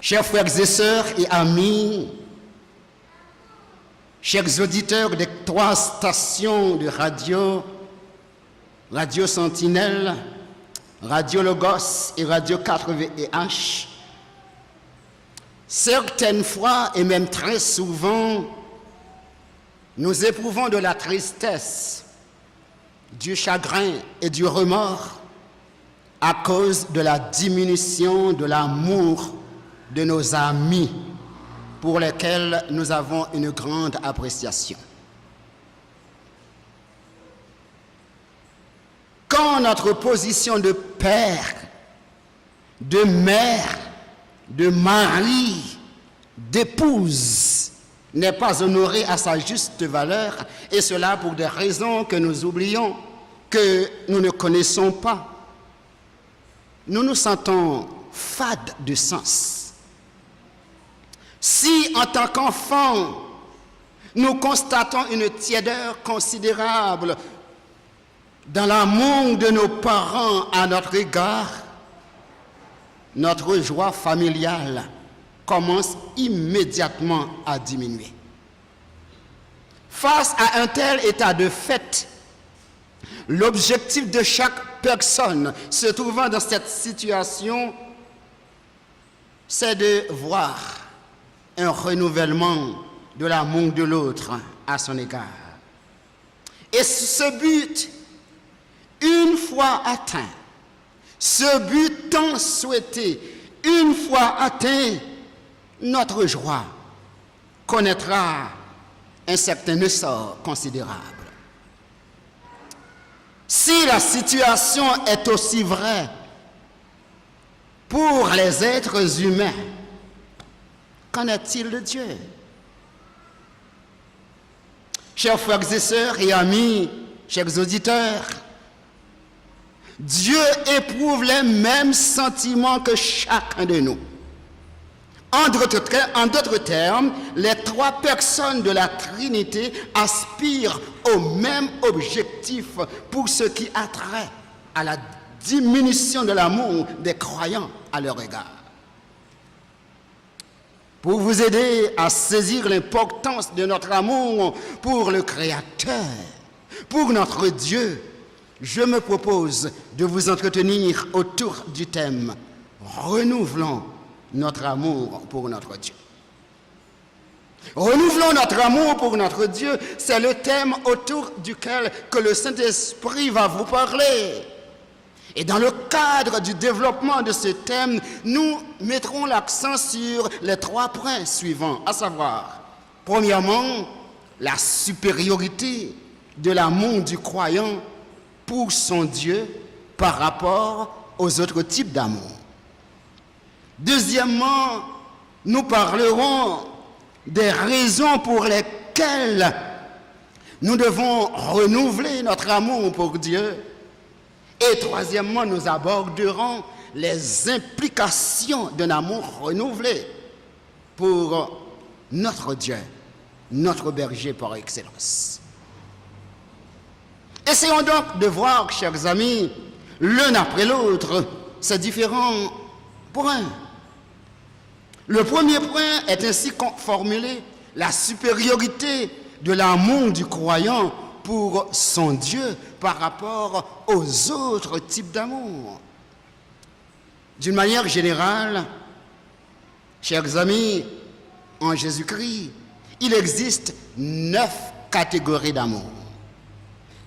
Chers frères et sœurs et amis, chers auditeurs des 3 stations de radio, Radio Sentinelle, Radio Logos et Radio 4VH, certaines fois et même très souvent, nous éprouvons de la tristesse, du chagrin et du remords à cause de la diminution de l'amour de nos amis pour lesquels nous avons une grande appréciation. Quand notre position de père, de mère, de mari, d'épouse n'est pas honorée à sa juste valeur, et cela pour des raisons que nous oublions, que nous ne connaissons pas, nous nous sentons fades de sens. Si, en tant qu'enfants, nous constatons une tiédeur considérable dans l'amour de nos parents à notre égard, notre joie familiale commence immédiatement à diminuer. Face à un tel état de fait, l'objectif de chaque personne se trouvant dans cette situation, c'est de voir un renouvellement de l'amour de l'autre à son égard. Et ce but, une fois atteint, ce but tant souhaité, une fois atteint, notre joie connaîtra un certain essor considérable. Si la situation est aussi vraie pour les êtres humains, qu'en est-il de Dieu? Chers frères et sœurs et amis, chers auditeurs, Dieu éprouve les mêmes sentiments que chacun de nous. En d'autres termes, les 3 personnes de la Trinité aspirent au même objectif pour ce qui a trait à la diminution de l'amour des croyants à leur égard. Pour vous aider à saisir l'importance de notre amour pour le Créateur, pour notre Dieu, je me propose de vous entretenir autour du thème « Renouvelons notre amour pour notre Dieu ». Renouvelons notre amour pour notre Dieu, c'est le thème autour duquel que le Saint-Esprit va vous parler. Et dans le cadre du développement de ce thème, nous mettrons l'accent sur les 3 points suivants, à savoir, premièrement, la supériorité de l'amour du croyant pour son Dieu par rapport aux autres types d'amour. Deuxièmement, nous parlerons des raisons pour lesquelles nous devons renouveler notre amour pour Dieu. Et troisièmement, nous aborderons les implications d'un amour renouvelé pour notre Dieu, notre berger par excellence. Essayons donc de voir, chers amis, l'un après l'autre, ces différents points. Le premier point est ainsi formulé: la supériorité de l'amour du croyant pour son Dieu par rapport aux autres types d'amour. D'une manière générale, chers amis, en Jésus-Christ, il existe 9 catégories d'amour.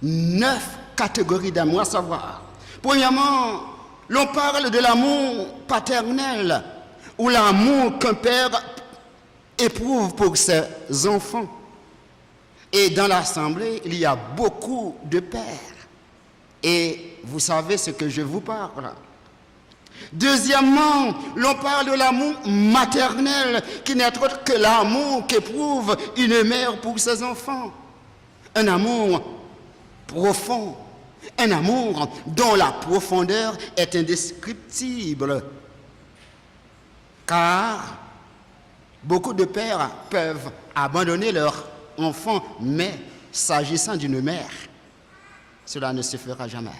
9 catégories d'amour, à savoir, premièrement, l'on parle de l'amour paternel, ou l'amour qu'un père éprouve pour ses enfants. Et dans l'assemblée, il y a beaucoup de pères. Et vous savez ce que je vous parle. Deuxièmement, l'on parle de l'amour maternel, qui n'est autre que l'amour qu'éprouve une mère pour ses enfants. Un amour profond, un amour dont la profondeur est indescriptible. Car beaucoup de pères peuvent abandonner leur enfant, mais s'agissant d'une mère, cela ne se fera jamais.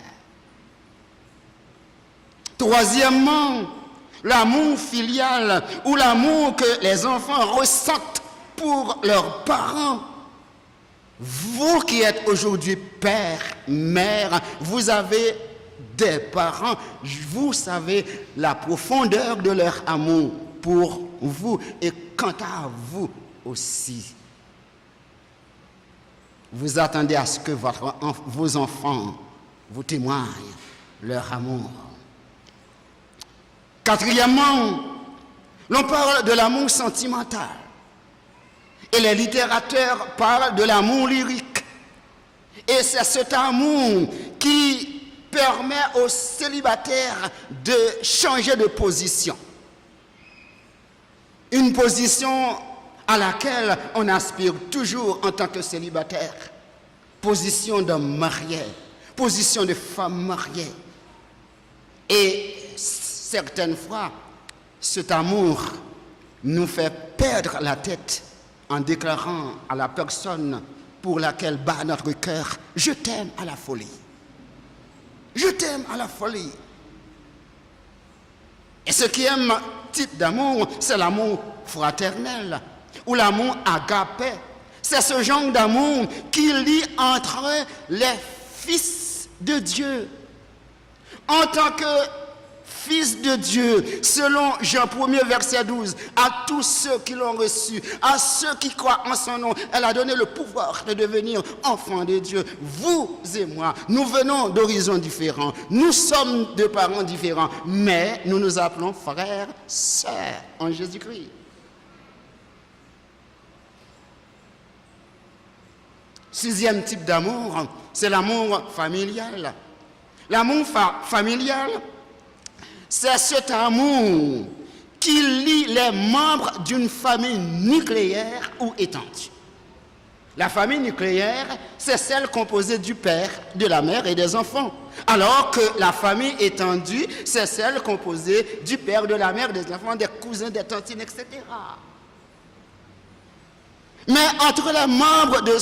Troisièmement, l'amour filial ou l'amour que les enfants ressentent pour leurs parents. Vous qui êtes aujourd'hui père, mère, vous avez des parents, vous savez la profondeur de leur amour pour vous et quant à vous aussi. Vous attendez à ce que vos enfants vous témoignent leur amour. Quatrièmement, l'on parle de l'amour sentimental. Et les littérateurs parlent de l'amour lyrique. Et c'est cet amour qui permet aux célibataires de changer de position. Une position à laquelle on aspire toujours en tant que célibataire. Position d'homme marié, position de femme mariée. Et certaines fois, cet amour nous fait perdre la tête en déclarant à la personne pour laquelle bat notre cœur, « Je t'aime à la folie. Je t'aime à la folie. » Et ce qui est un type d'amour, c'est l'amour fraternel ou l'amour agapé. C'est ce genre d'amour qui lie entre les fils de Dieu. En tant que fils de Dieu, selon Jean 1er, verset 12, à tous ceux qui l'ont reçu, à ceux qui croient en son nom, elle a donné le pouvoir de devenir enfants de Dieu. Vous et moi, nous venons d'horizons différents, nous sommes de parents différents, mais nous nous appelons frères, sœurs en Jésus-Christ. Sixième type d'amour, c'est l'amour familial. L'amour familial, c'est cet amour qui lie les membres d'une famille nucléaire ou étendue. La famille nucléaire, c'est celle composée du père, de la mère et des enfants. Alors que la famille étendue, c'est celle composée du père, de la mère, des enfants, des cousins, des tantines, etc. Mais entre les membres de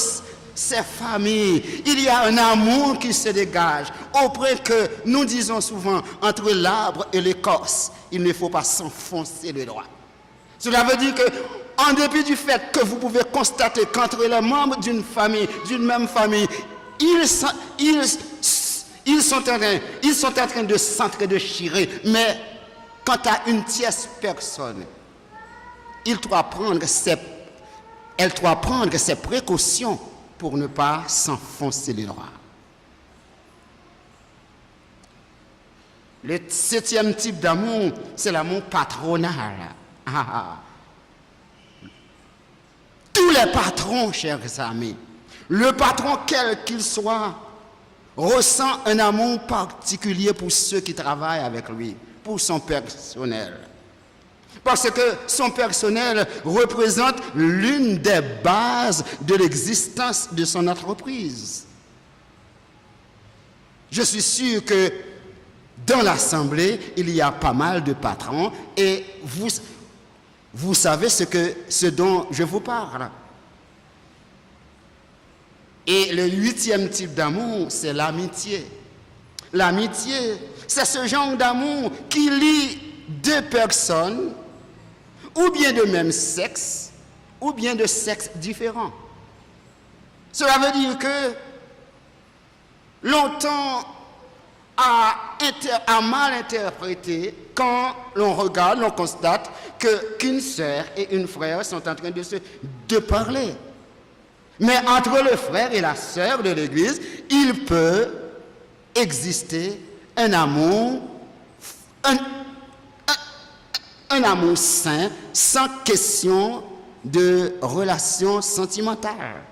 ces familles, il y a un amour qui se dégage, au point que nous disons souvent, entre l'arbre et l'écorce, il ne faut pas s'enfoncer le doigt. Cela veut dire que, en dépit du fait que vous pouvez constater qu'entre les membres d'une famille, d'une même famille, ils sont en train de s'entre-déchirer, mais quant à une tierce personne, elle doit prendre ses précautions pour ne pas s'enfoncer les doigts. Le septième type d'amour, c'est l'amour patronal. Tous les patrons, chers amis, le patron quel qu'il soit, ressent un amour particulier pour ceux qui travaillent avec lui, pour son personnel. Parce que son personnel représente l'une des bases de l'existence de son entreprise. Je suis sûr que dans l'Assemblée, il y a pas mal de patrons et vous savez ce dont je vous parle. Et le huitième type d'amour, c'est l'amitié. L'amitié, c'est ce genre d'amour qui lie deux personnes, ou bien de même sexe, ou bien de sexe différent. Cela veut dire que longtemps a mal interprété quand l'on regarde, l'on constate qu'une sœur et une frère sont en train de parler. Mais entre le frère et la sœur de l'Église, il peut exister un amour, un amour sain, sans question de relation sentimentale.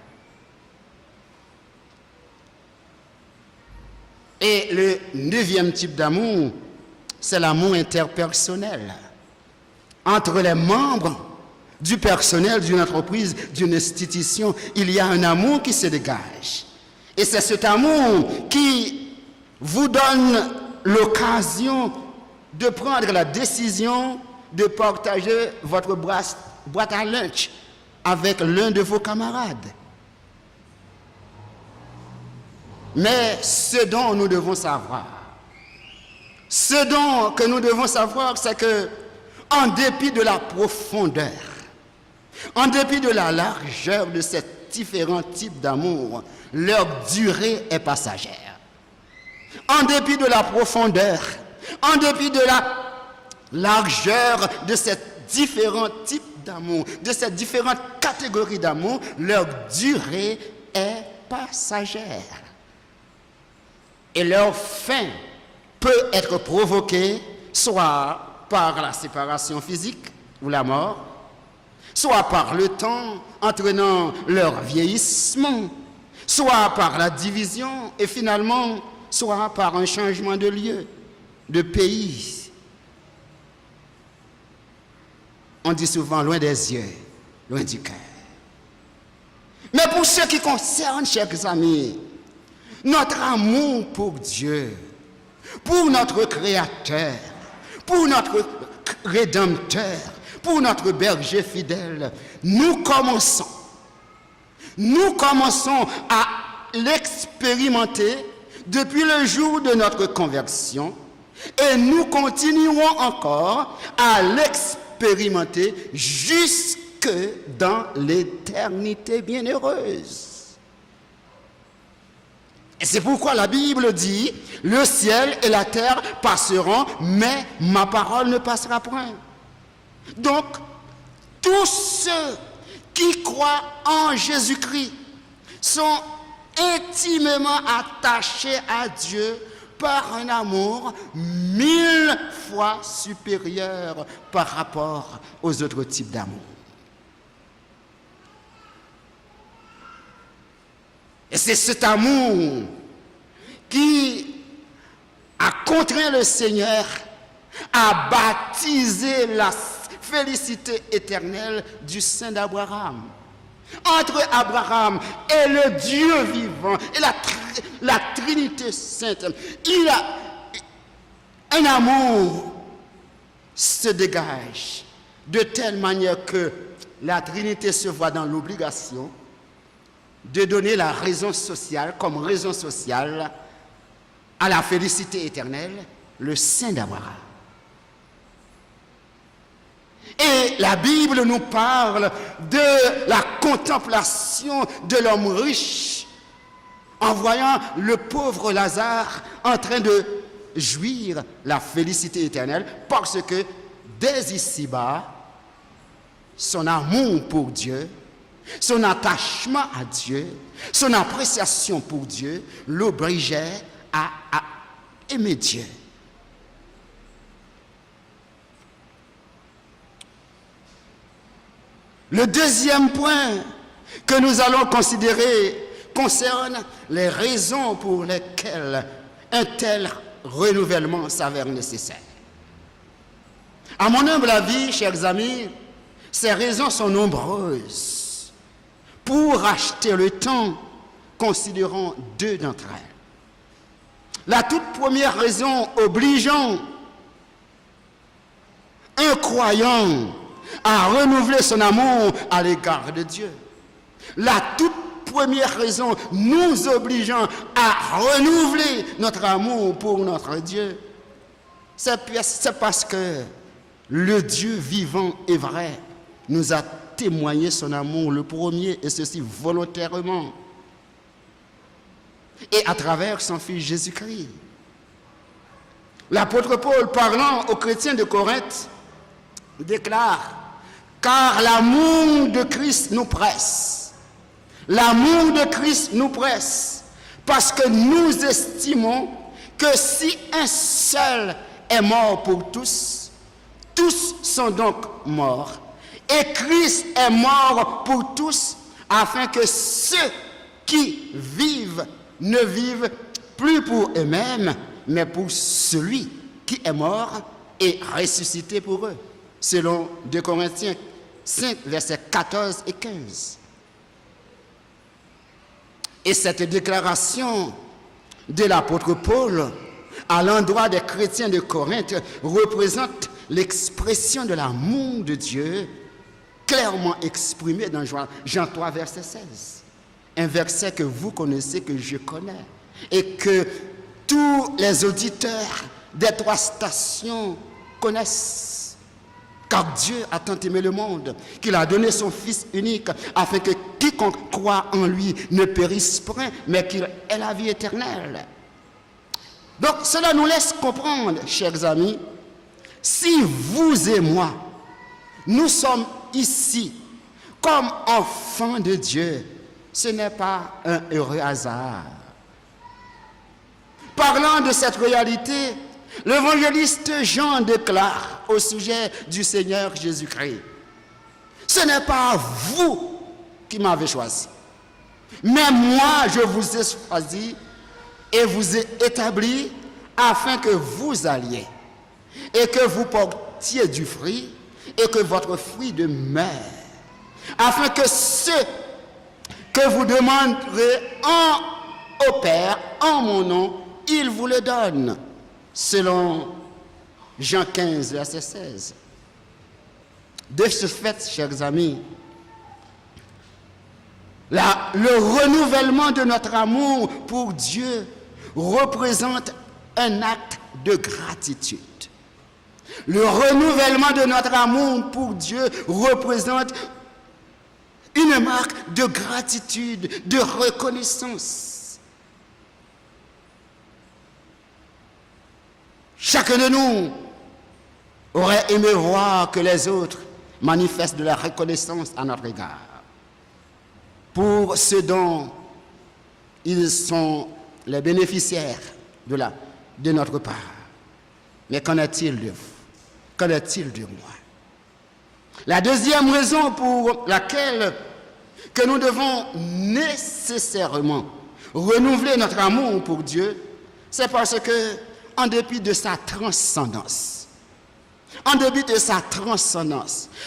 Et le neuvième type d'amour, c'est l'amour interpersonnel. Entre les membres du personnel d'une entreprise, d'une institution, il y a un amour qui se dégage. Et c'est cet amour qui vous donne l'occasion de prendre la décision de partager votre boîte à lunch avec l'un de vos camarades. Mais ce dont nous devons savoir, Ce dont que nous devons savoir, c'est que, en dépit de la profondeur, en dépit de la largeur de ces différents types d'amour, leur durée est passagère. En dépit de la profondeur, en dépit de la largeur de ces différents types d'amour, de ces différentes catégories d'amour, leur durée est passagère. Et leur fin peut être provoquée soit par la séparation physique ou la mort, soit par le temps entraînant leur vieillissement, soit par la division et finalement, soit par un changement de lieu, de pays. On dit souvent loin des yeux, loin du cœur. Mais pour ce qui concerne, chers amis, notre amour pour Dieu, pour notre Créateur, pour notre Rédempteur, pour notre berger fidèle, nous commençons à l'expérimenter depuis le jour de notre conversion et nous continuerons encore à l'expérimenter jusque dans l'éternité bienheureuse. Et c'est pourquoi la Bible dit, le ciel et la terre passeront, mais ma parole ne passera point. Donc, tous ceux qui croient en Jésus-Christ sont intimement attachés à Dieu par un amour 1000 fois supérieur par rapport aux autres types d'amour. Et c'est cet amour qui a contraint le Seigneur à baptiser la félicité éternelle du sein d'Abraham. Entre Abraham et le Dieu vivant et la Trinité sainte, il y a un amour se dégage de telle manière que la Trinité se voit dans l'obligation de donner la raison sociale comme raison sociale à la félicité éternelle, le sein d'Abraham. Et la Bible nous parle de la contemplation de l'homme riche en voyant le pauvre Lazare en train de jouir la félicité éternelle parce que dès ici-bas, son amour pour Dieu, son attachement à Dieu, son appréciation pour Dieu l'obligeait à aimer Dieu. Le deuxième point que nous allons considérer concerne les raisons pour lesquelles un tel renouvellement s'avère nécessaire. À mon humble avis, chers amis, ces raisons sont nombreuses. Pour acheter le temps, considérons deux d'entre elles. La toute première raison obligeant un croyant à renouveler son amour à l'égard de Dieu. La toute première raison nous obligeant à renouveler notre amour pour notre Dieu, c'est parce que le Dieu vivant et vrai nous a témoigné son amour le premier, et ceci volontairement, et à travers son Fils Jésus-Christ. L'apôtre Paul, parlant aux chrétiens de Corinthe, déclare: car l'amour de Christ nous presse. L'amour de Christ nous presse, parce que nous estimons que si un seul est mort pour tous, tous sont donc morts. Et Christ est mort pour tous, afin que ceux qui vivent ne vivent plus pour eux-mêmes, mais pour celui qui est mort et ressuscité pour eux. Selon 2 Corinthiens 5, versets 14 et 15. Et cette déclaration de l'apôtre Paul à l'endroit des chrétiens de Corinthe représente l'expression de l'amour de Dieu clairement exprimé dans Jean 3, verset 16. Un verset que vous connaissez, que je connais, et que tous les auditeurs des 3 stations connaissent. Car Dieu a tant aimé le monde qu'il a donné son Fils unique afin que quiconque croit en lui ne périsse point, mais qu'il ait la vie éternelle. Donc cela nous laisse comprendre, chers amis, si vous et moi, nous sommes ici comme enfants de Dieu, ce n'est pas un heureux hasard. Parlant de cette réalité, l'évangéliste Jean déclare au sujet du Seigneur Jésus-Christ: ce n'est pas vous qui m'avez choisi, mais moi je vous ai choisi et vous ai établi afin que vous alliez et que vous portiez du fruit et que votre fruit demeure, afin que ce que vous demanderez au Père en mon nom, il vous le donne, selon Jean 15, verset 16. De ce fait, chers amis, le renouvellement de notre amour pour Dieu représente un acte de gratitude. Le renouvellement de notre amour pour Dieu représente une marque de gratitude, de reconnaissance. Chacun de nous aurait aimé voir que les autres manifestent de la reconnaissance à notre égard pour ce dont ils sont les bénéficiaires de notre part. Mais qu'en est-il de vous? Qu'en est-il de moi? La deuxième raison pour laquelle que nous devons nécessairement renouveler notre amour pour Dieu, c'est parce que, en dépit de sa transcendance,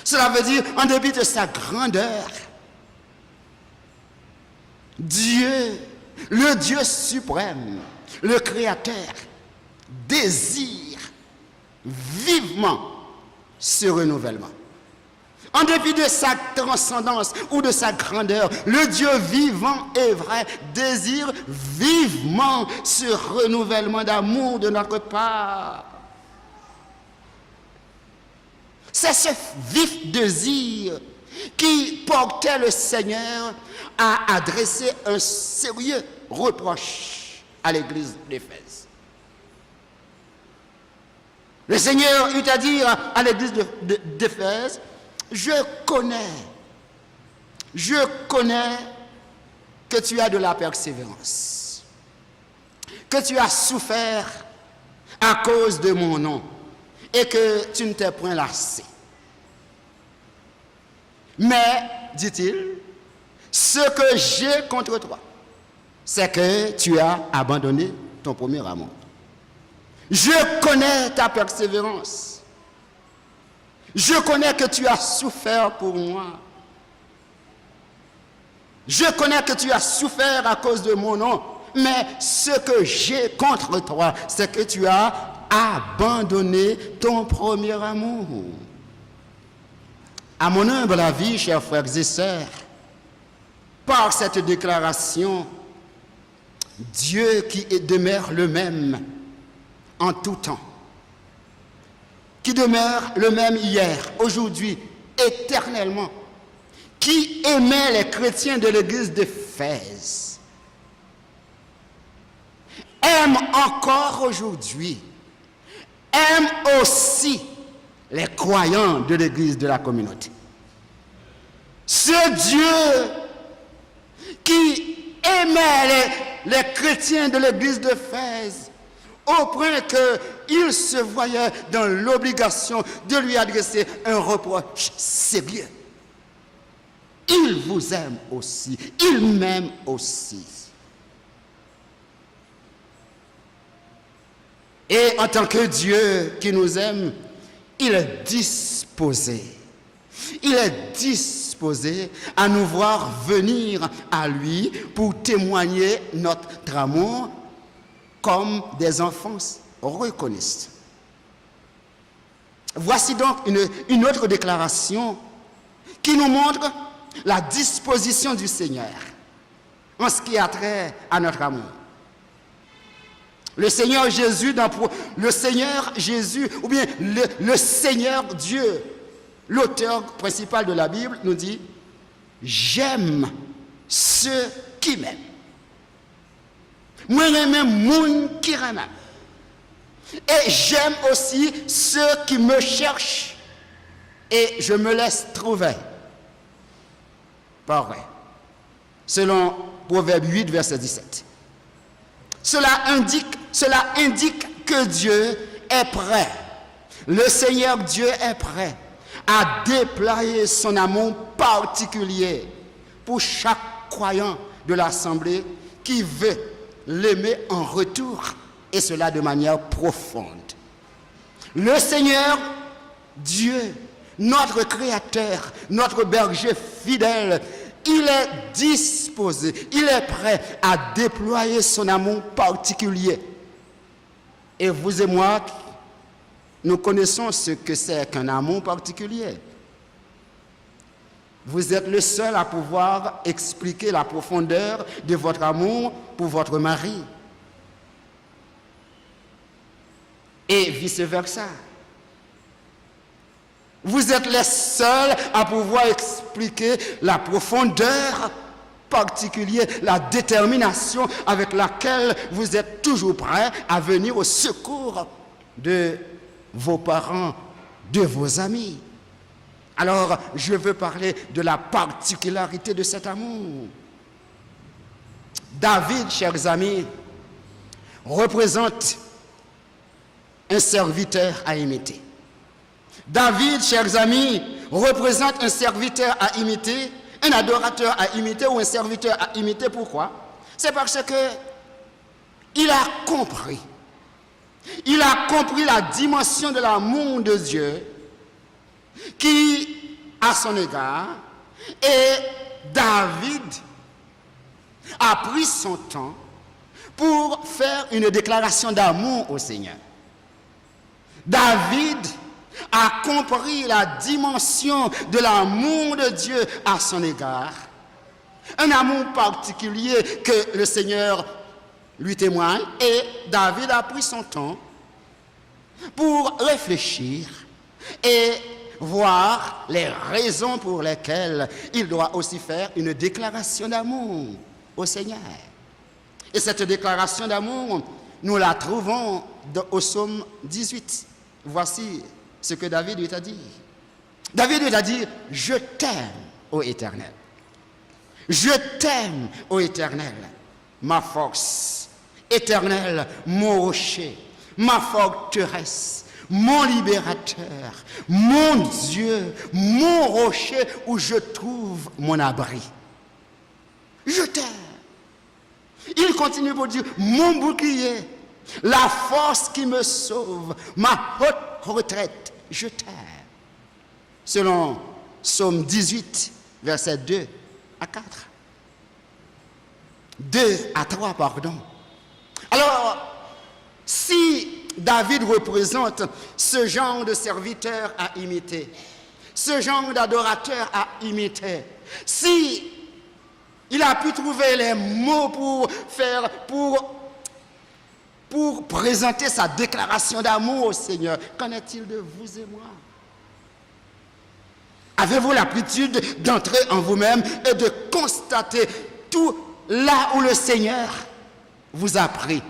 cela veut dire en dépit de sa grandeur, Dieu, le Dieu suprême, le Créateur, désire vivement ce renouvellement. En dépit de sa transcendance ou de sa grandeur, le Dieu vivant et vrai désire vivement ce renouvellement d'amour de notre part. C'est ce vif désir qui portait le Seigneur à adresser un sérieux reproche à l'église d'Éphèse. Le Seigneur eut à dire à l'église d'Éphèse: je connais que tu as de la persévérance, que tu as souffert à cause de mon nom et que tu ne t'es point lassé. Mais, dit-il, ce que j'ai contre toi, c'est que tu as abandonné ton premier amour. Je connais ta persévérance. Je connais que tu as souffert pour moi. Je connais que tu as souffert à cause de mon nom. Mais ce que j'ai contre toi, c'est que tu as abandonné ton premier amour. À mon humble avis, chers frères et sœurs, par cette déclaration, Dieu qui demeure le même en tout temps, qui demeure le même hier, aujourd'hui, éternellement, qui aimait les chrétiens de l'église d'Éphèse, aime encore aujourd'hui, aime aussi les croyants de l'église de la communauté. Ce Dieu qui aimait les chrétiens de l'église d'Éphèse au point qu'il se voyait dans l'obligation de lui adresser un reproche sérieux. Il vous aime aussi, il m'aime aussi. Et en tant que Dieu qui nous aime, il est disposé à nous voir venir à lui pour témoigner notre amour comme des enfants reconnaissent. Voici donc une autre déclaration qui nous montre la disposition du Seigneur en ce qui a trait à notre amour. Le Seigneur Jésus, ou bien le Seigneur Dieu, l'auteur principal de la Bible, nous dit « J'aime ceux qui m'aiment. Moi, j'aime les gens qui m'aiment. Et j'aime aussi ceux qui me cherchent. Et je me laisse trouver. » Pas vrai. Selon Proverbe 8, verset 17. Cela indique que Dieu est prêt. Le Seigneur Dieu est prêt à déployer son amour particulier pour chaque croyant de l'Assemblée qui veut l'aimer en retour, et cela de manière profonde. Le Seigneur Dieu, notre Créateur, notre berger fidèle, il est disposé, il est prêt à déployer son amour particulier. Et vous et moi, nous connaissons ce que c'est qu'un amour particulier. Vous êtes le seul à pouvoir expliquer la profondeur de votre amour pour votre mari. Et vice-versa. Vous êtes les seuls à pouvoir expliquer la profondeur particulière, la détermination avec laquelle vous êtes toujours prêts à venir au secours de vos parents, de vos amis. Alors, je veux parler de la particularité de cet amour. David, chers amis, représente un serviteur à imiter. David, chers amis, représente un serviteur à imiter, un adorateur à imiter ou un serviteur à imiter. Pourquoi? C'est parce que il a compris la dimension de l'amour de Dieu qui à son égard, et David a pris son temps pour faire une déclaration d'amour au Seigneur. David a compris la dimension de l'amour de Dieu à son égard, un amour particulier que le Seigneur lui témoigne, et David a pris son temps pour réfléchir et voir les raisons pour lesquelles il doit aussi faire une déclaration d'amour au Seigneur. Et cette déclaration d'amour, nous la trouvons au psaume 18. Voici ce que David lui a dit. David lui a dit, « Je t'aime, ô Éternel. Je t'aime, ô Éternel, ma force. Éternel, mon rocher, ma forteresse, mon libérateur, mon Dieu, mon rocher où je trouve mon abri. Je t'aime. » Il continue pour dire, mon bouclier, la force qui me sauve, ma haute retraite, je t'aime. Selon Psaume 18, versets 2 à 4. 2 à 3, pardon. Alors, si David représente ce genre de serviteur à imiter, ce genre d'adorateur à imiter, si il a pu trouver les mots pour présenter sa déclaration d'amour au Seigneur, qu'en est-il de vous et moi? Avez-vous l'aptitude d'entrer en vous-même et de constater tout là où le Seigneur vous a pris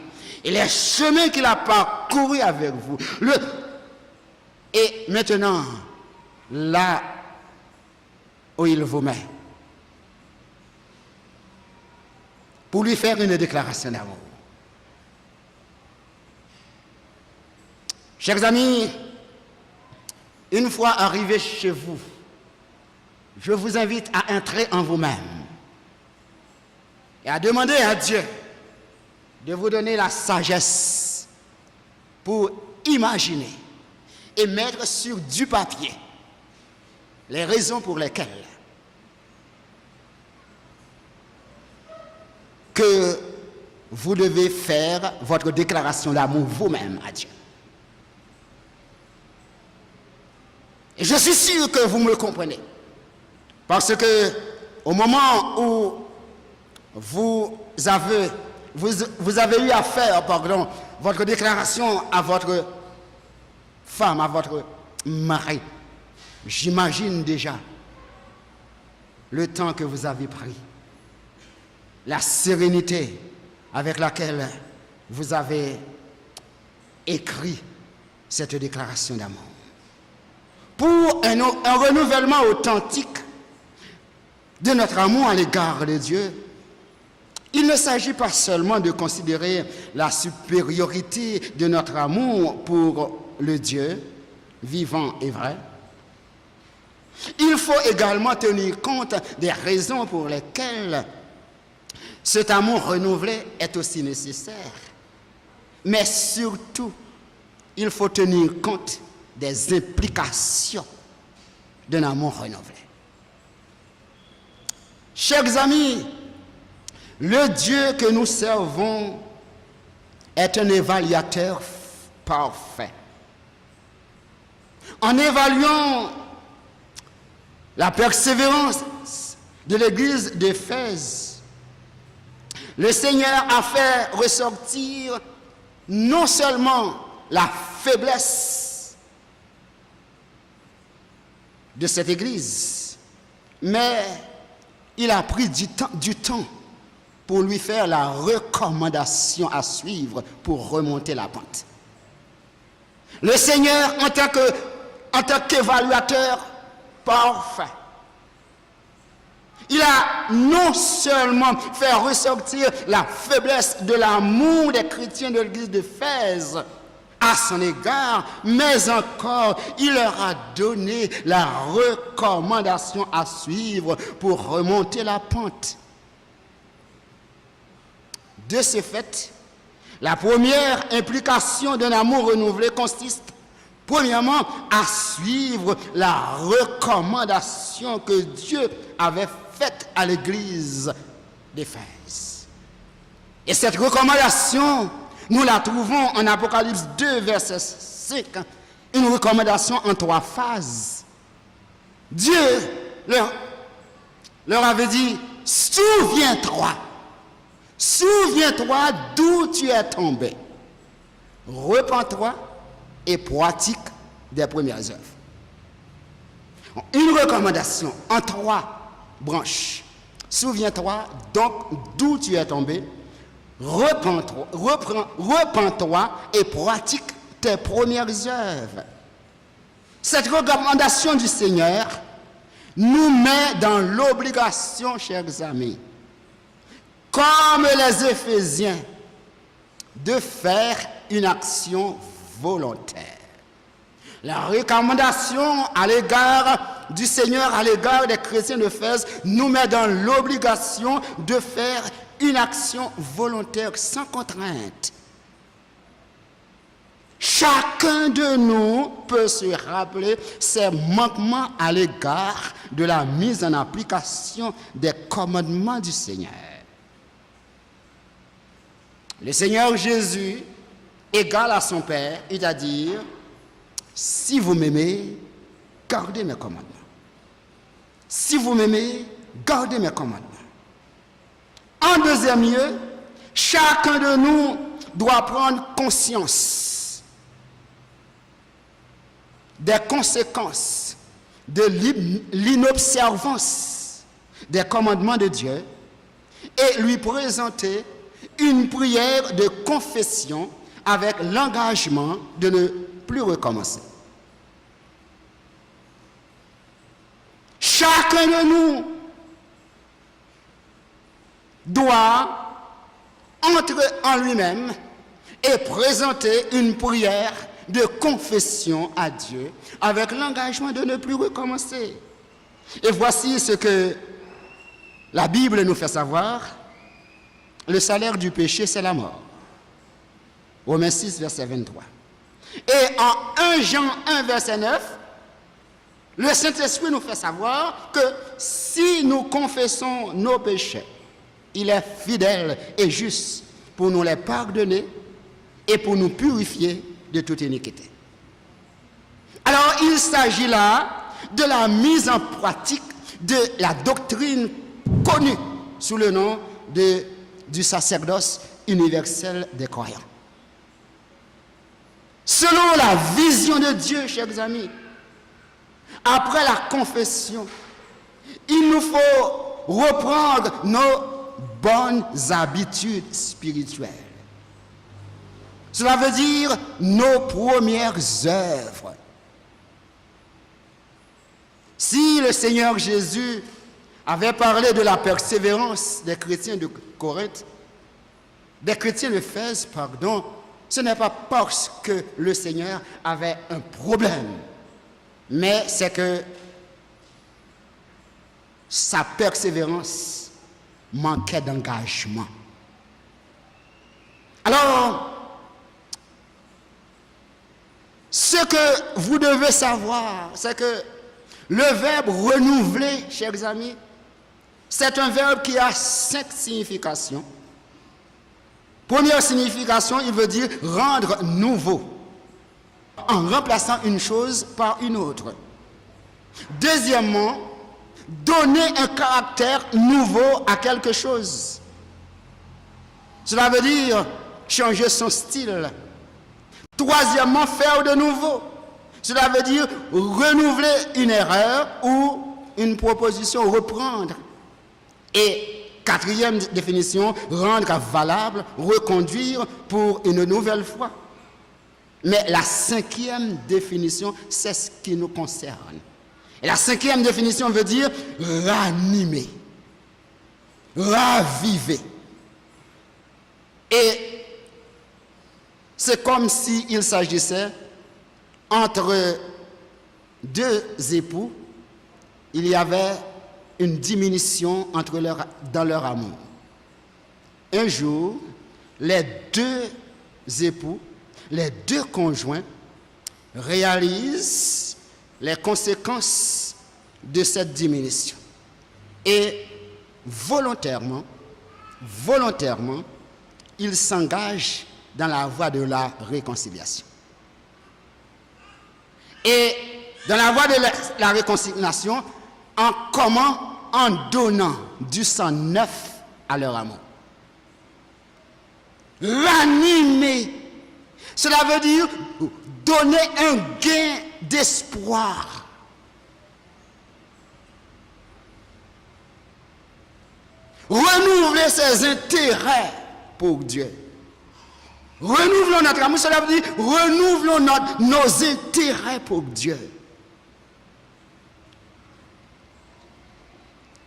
et les chemins qu'il a parcourus avec vous? Et maintenant, là où il vous met, pour lui faire une déclaration d'amour. Chers amis, une fois arrivés chez vous, je vous invite à entrer en vous-même et à demander à Dieu de vous donner la sagesse pour imaginer et mettre sur du papier les raisons pour lesquelles que vous devez faire votre déclaration d'amour vous-même à Dieu. Et je suis sûr que vous me comprenez. Parce que au moment où vous avez eu affaire, votre déclaration à votre femme, à votre mari, j'imagine déjà le temps que vous avez pris, la sérénité avec laquelle vous avez écrit cette déclaration d'amour. Pour un renouvellement authentique de notre amour à l'égard de Dieu, il ne s'agit pas seulement de considérer la supériorité de notre amour pour le Dieu vivant et vrai. Il faut également tenir compte des raisons pour lesquelles cet amour renouvelé est aussi nécessaire. Mais surtout, il faut tenir compte des implications d'un amour renouvelé. Chers amis, le Dieu que nous servons est un évaluateur parfait. En évaluant la persévérance de l'église d'Éphèse, le Seigneur a fait ressortir non seulement la faiblesse de cette église, mais il a pris du temps pour lui faire la recommandation à suivre pour remonter la pente. Le Seigneur, en tant qu'évaluateur parfait, il a non seulement fait ressortir la faiblesse de l'amour des chrétiens de l'église d'Éphèse à son égard, mais encore, il leur a donné la recommandation à suivre pour remonter la pente. De ce fait, la première implication d'un amour renouvelé consiste, premièrement, à suivre la recommandation que Dieu avait faite à l'église d'Éphèse. Et cette recommandation, nous la trouvons en Apocalypse 2, verset 5, une recommandation en 3 phases. Dieu leur avait dit, souviens-toi d'où tu es tombé. Repens-toi et pratique des premières œuvres. Une recommandation en 3 branches. Souviens-toi donc d'où tu es tombé. Repens-toi et pratique tes premières œuvres. Cette recommandation du Seigneur nous met dans l'obligation, chers amis, comme les Éphésiens, de faire une action volontaire. La recommandation à l'égard du Seigneur, à l'égard des chrétiens d'Éphèse, nous met dans l'obligation de faire une action volontaire sans contrainte. Chacun de nous peut se rappeler ses manquements à l'égard de la mise en application des commandements du Seigneur. Le Seigneur Jésus, égal à son Père, c'est-à-dire, si vous m'aimez, gardez mes commandements. Si vous m'aimez, gardez mes commandements. En deuxième lieu, chacun de nous doit prendre conscience des conséquences de l'inobservance des commandements de Dieu et lui présenter une prière de confession avec l'engagement de ne plus recommencer. Chacun de nous doit entrer en lui-même et présenter une prière de confession à Dieu avec l'engagement de ne plus recommencer. Et voici ce que la Bible nous fait savoir. Le salaire du péché, c'est la mort. Romains 6, verset 23. Et en 1 Jean 1, verset 9, le Saint-Esprit nous fait savoir que si nous confessons nos péchés, il est fidèle et juste pour nous les pardonner et pour nous purifier de toute iniquité. Alors, il s'agit là de la mise en pratique de la doctrine connue sous le nom du sacerdoce universel des croyants. selon la vision de Dieu, chers amis, après la confession, il nous faut reprendre nos bonnes habitudes spirituelles. Cela veut dire nos premières œuvres. Si le Seigneur Jésus avait parlé de la persévérance des chrétiens de Corinthe, des chrétiens d'Éphèse, pardon, ce n'est pas parce que le Seigneur avait un problème, mais c'est que sa persévérance manquait d'engagement. Alors, ce que vous devez savoir, c'est que le verbe renouveler, chers amis, c'est un verbe qui a 5 significations. Première signification, il veut dire rendre nouveau, en remplaçant une chose par une autre. Deuxièmement, donner un caractère nouveau à quelque chose. Cela veut dire changer son style. Troisièmement, faire de nouveau. Cela veut dire renouveler une erreur ou une proposition, reprendre. Et quatrième définition, rendre valable, reconduire pour une nouvelle fois. Mais la cinquième définition, c'est ce qui nous concerne. Et la cinquième définition veut dire ranimer, raviver. Et c'est comme s'il s'agissait entre deux époux, il y avait une diminution dans leur amour. Un jour, les deux époux, les deux conjoints réalisent les conséquences de cette diminution. Et volontairement, ils s'engagent dans la voie de la réconciliation. Et dans la voie de la réconciliation, en donnant du sang neuf à leur amour. Ranimer, cela veut dire donner un gain d'espoir. Renouveler ses intérêts pour Dieu. Renouvelons notre amour, cela veut dire renouvelons nos intérêts pour Dieu.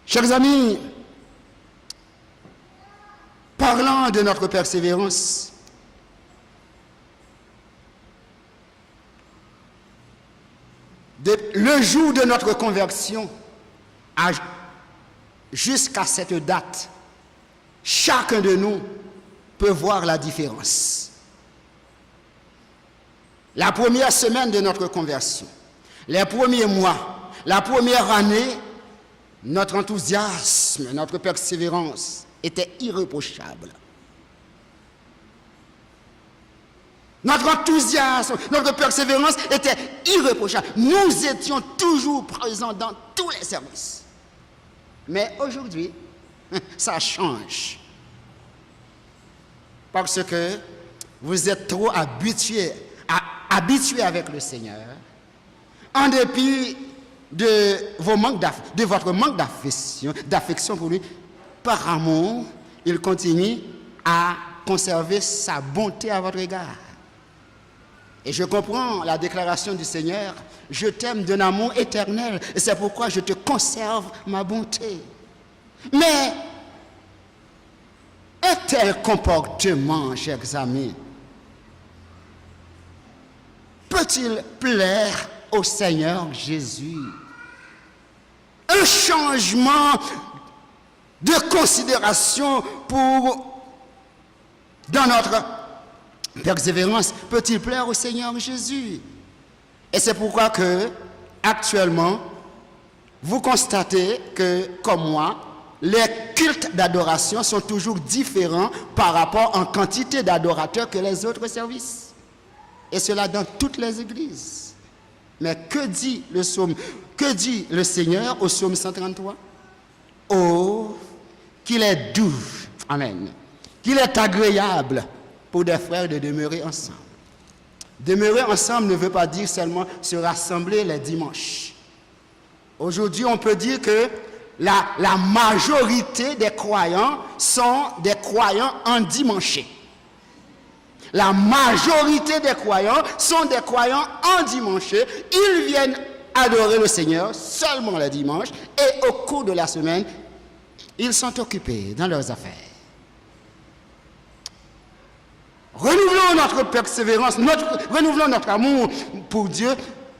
Chers amis, parlant de notre persévérance, le jour de notre conversion, jusqu'à cette date, chacun de nous peut voir la différence. La première semaine de notre conversion, les premiers mois, la première année, notre enthousiasme, notre persévérance était irréprochable. Notre enthousiasme, notre persévérance était irréprochable. Nous étions toujours présents dans tous les services. Mais aujourd'hui, ça change. Parce que vous êtes trop habitués avec le Seigneur, en dépit de votre manque d'affection pour lui. Par amour, il continue à conserver sa bonté à votre égard. Et je comprends la déclaration du Seigneur, je t'aime d'un amour éternel, et c'est pourquoi je te conserve ma bonté. Mais un tel comportement, chers amis, peut-il plaire au Seigneur Jésus? Un changement de considération dans notre persévérance peut-il plaire au Seigneur Jésus? Et c'est pourquoi que, actuellement, vous constatez que, comme moi, les cultes d'adoration sont toujours différents par rapport en quantité d'adorateurs que les autres services. Et cela dans toutes les églises. Mais que dit le Seigneur au psaume 133? Oh, qu'il est doux, amen, qu'il est agréable pour des frères de demeurer ensemble. Demeurer ensemble ne veut pas dire seulement se rassembler les dimanches. Aujourd'hui, on peut dire que la majorité des croyants sont des croyants endimanchés. La majorité des croyants sont des croyants endimanchés. Ils viennent adorer le Seigneur seulement le dimanche et au cours de la semaine, ils sont occupés dans leurs affaires. Renouvelons notre persévérance, renouvelons notre amour pour Dieu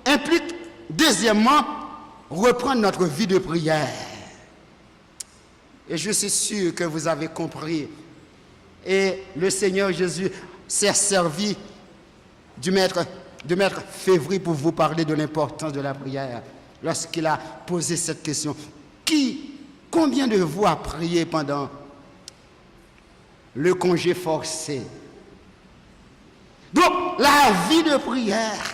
implique, deuxièmement, reprendre notre vie de prière. Et je suis sûr que vous avez compris. Et le Seigneur Jésus s'est servi de maître Février pour vous parler de l'importance de la prière. Lorsqu'il a posé cette question, combien de vous a prié pendant le congé forcé? Donc, la vie de prière,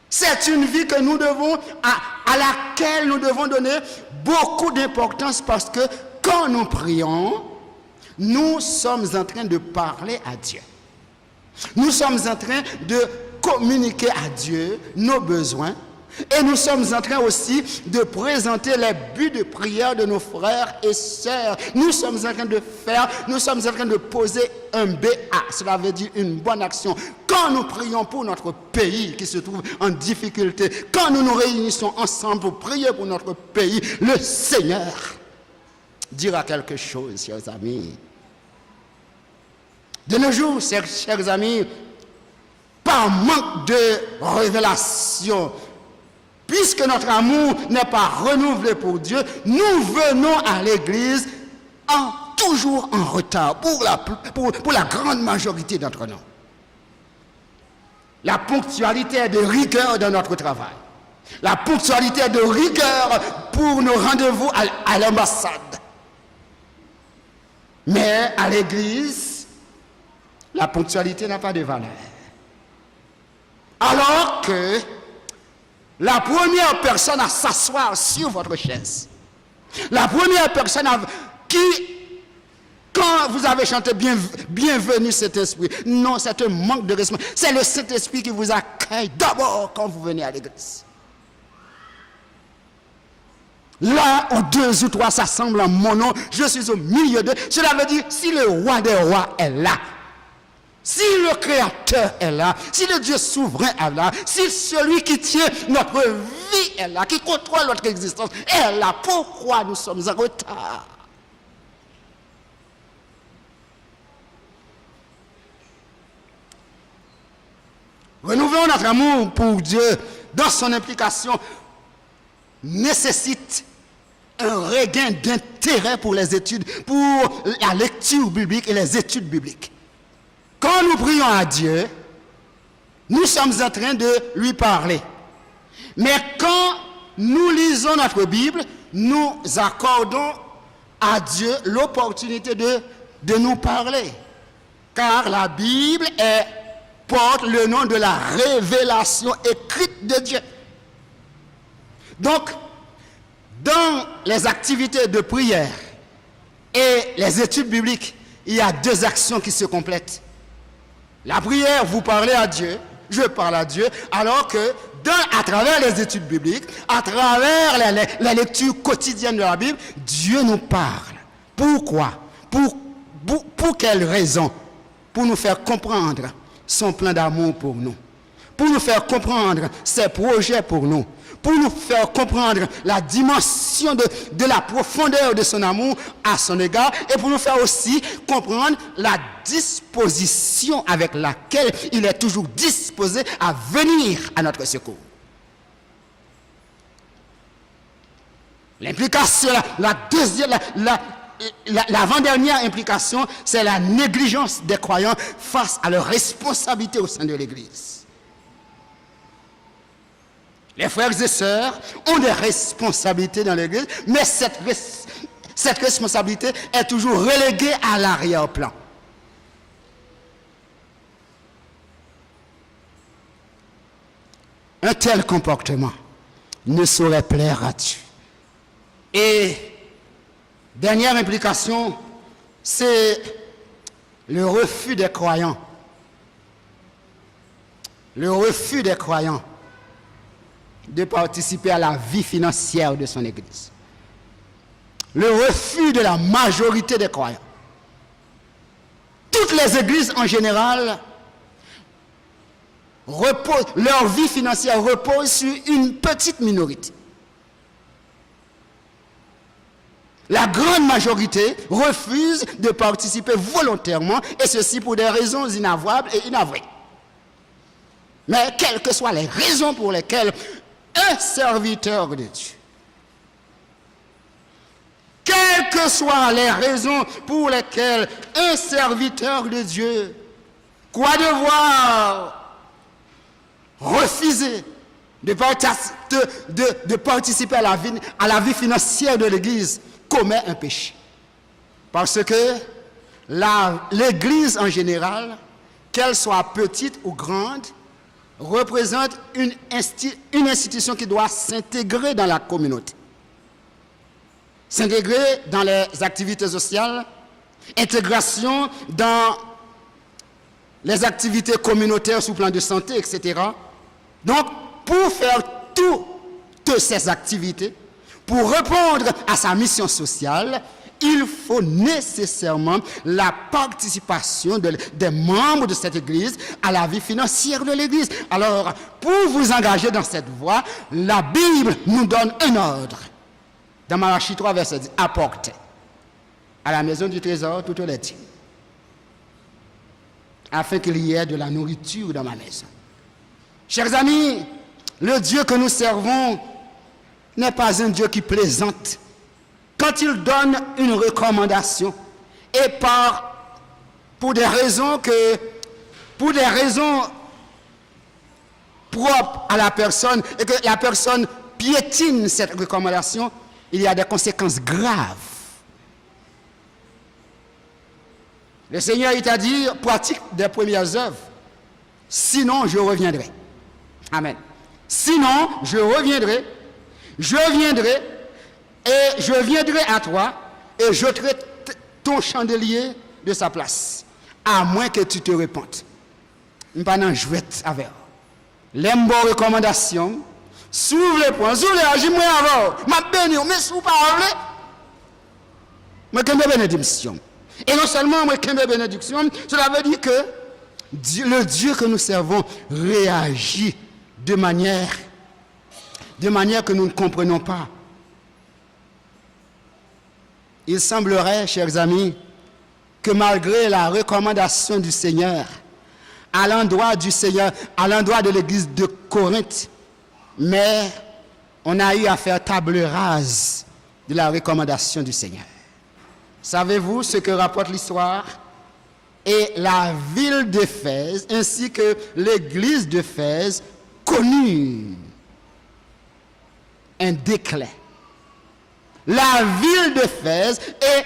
c'est une vie que nous devons, à laquelle nous devons donner beaucoup d'importance parce que quand nous prions, nous sommes en train de parler à Dieu. Nous sommes en train de communiquer à Dieu nos besoins et nous sommes en train aussi de présenter les buts de prière de nos frères et sœurs. Nous sommes en train de poser un BA, cela veut dire une bonne action. Quand nous prions pour notre pays qui se trouve en difficulté, quand nous nous réunissons ensemble pour prier pour notre pays, le Seigneur dira quelque chose, chers amis. De nos jours, chers amis, par manque de révélation, puisque notre amour n'est pas renouvelé pour Dieu, nous venons à l'église toujours en retard pour la grande majorité d'entre nous. La ponctualité est de rigueur dans notre travail. La ponctualité est de rigueur pour nos rendez-vous à l'ambassade. Mais à l'église, la ponctualité n'a pas de valeur. Alors que la première personne à s'asseoir sur votre chaise, la première personne qui, quand vous avez chanté bienvenue Saint-Esprit, non, c'est un manque de respect. C'est le Saint-Esprit qui vous accueille d'abord quand vous venez à l'église. Là où 2 ou 3 s'assemblent en mon nom, je suis au milieu d'eux. Cela veut dire, si le roi des rois est là, si le Créateur est là, si le Dieu souverain est là, si celui qui tient notre vie est là, qui contrôle notre existence est là, pourquoi nous sommes en retard? Renouvelons notre amour pour Dieu dans son implication nécessite un regain d'intérêt pour les études, pour la lecture biblique et les études bibliques. Quand nous prions à Dieu, nous sommes en train de lui parler. Mais quand nous lisons notre Bible, nous accordons à Dieu l'opportunité de nous parler. Car la Bible porte le nom de la révélation écrite de Dieu. Donc, dans les activités de prière et les études bibliques, il y a 2 actions qui se complètent. La prière, vous parlez à Dieu, je parle à Dieu, alors que à travers les études bibliques, à travers la lecture quotidienne de la Bible, Dieu nous parle. Pourquoi? Pour quelle raison? Pour nous faire comprendre son plan d'amour pour nous. Pour nous faire comprendre ses projets pour nous. Pour nous faire comprendre la dimension de la profondeur de son amour à son égard et pour nous faire aussi comprendre la disposition avec laquelle il est toujours disposé à venir à notre secours. L'implication, l'avant-dernière implication, c'est la négligence des croyants face à leurs responsabilités au sein de l'Église. Les frères et sœurs ont des responsabilités dans l'Église, mais cette responsabilité est toujours reléguée à l'arrière-plan. Un tel comportement ne saurait plaire à Dieu. Et dernière implication, c'est le refus des croyants le refus des croyants de participer à la vie financière de son Église. Le refus de la majorité des croyants. Toutes les églises en général, leur vie financière repose sur une petite minorité. La grande majorité refuse de participer volontairement, et ceci pour des raisons inavouables et inavouées. Mais quelles que soient les raisons pour lesquelles un serviteur de Dieu, quelles que soient les raisons pour lesquelles un serviteur de Dieu croit devoir refuser de participer à la vie financière de l'Église, commet un péché. Parce que l'Église en général, qu'elle soit petite ou grande, représente une institution qui doit s'intégrer dans la communauté. S'intégrer dans les activités sociales, intégration dans les activités communautaires sous plan de santé, etc. Donc, pour faire toutes ces activités, pour répondre à sa mission sociale, il faut nécessairement la participation des membres de cette Église à la vie financière de l'Église. Alors, pour vous engager dans cette voie, la Bible nous donne un ordre. Dans Malachie 3, verset 10, apportez à la maison du trésor toutes les dîmes, afin qu'il y ait de la nourriture dans ma maison. Chers amis, le Dieu que nous servons n'est pas un Dieu qui plaisante. Quand il donne une recommandation, et pour des raisons propres à la personne, et que la personne piétine cette recommandation, il y a des conséquences graves. Le Seigneur, il t'a dit, pratique des premières œuvres, sinon je reviendrai. Amen. Sinon, je reviendrai et je viendrai à toi et j'ôterai ton chandelier de sa place, à moins que tu te repentes. Je ne vais pas jouer avec. Les bonnes recommandations, s'ouvre les points, s'ouvre les agis, moi avant, ma béni, mais si vous parlez, moi j'ai une bénédiction. Et non seulement moi j'ai une bénédiction, cela veut dire que le Dieu que nous servons réagit de manière que nous ne comprenons pas. Il semblerait, chers amis, que malgré la recommandation du Seigneur, à l'endroit de l'église de Corinthe, mais on a eu à faire table rase de la recommandation du Seigneur. Savez-vous ce que rapporte l'histoire? Et la ville d'Éphèse, ainsi que l'église d'Éphèse, connut un déclin. La ville d'Éphèse et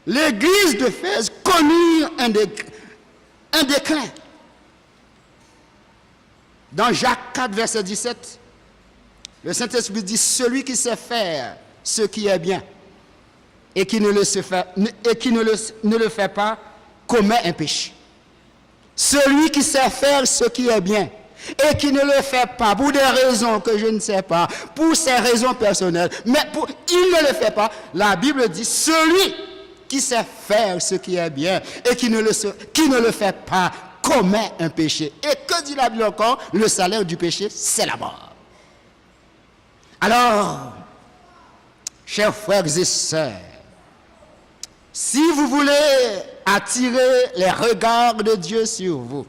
l'église d'Éphèse connurent un déclin. Dans Jacques 4, verset 17, le Saint-Esprit dit, celui qui sait faire ce qui est bien et qui ne le fait pas, commet un péché. Celui qui sait faire ce qui est bien et qui ne le fait pas pour des raisons que je ne sais pas, pour ses raisons personnelles, mais il ne le fait pas, la Bible dit, celui qui sait faire ce qui est bien et qui ne le fait pas, commet un péché. Et que dit la Bible encore? Le salaire du péché, c'est la mort. Alors, chers frères et sœurs, si vous voulez attirer les regards de Dieu sur vous,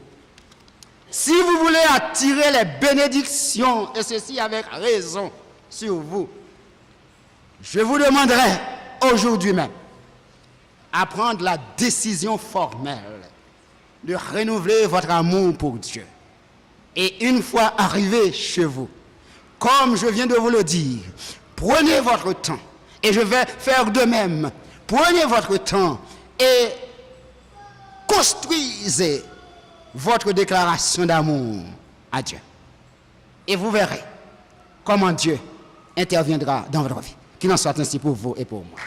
si vous voulez attirer les bénédictions, et ceci avec raison, sur vous, je vous demanderai aujourd'hui même à prendre la décision formelle de renouveler votre amour pour Dieu. Et une fois arrivé chez vous, comme je viens de vous le dire, prenez votre temps, et je vais faire de même. Prenez votre temps et construisez votre déclaration d'amour à Dieu. Et vous verrez comment Dieu interviendra dans votre vie. Qu'il en soit ainsi pour vous et pour moi.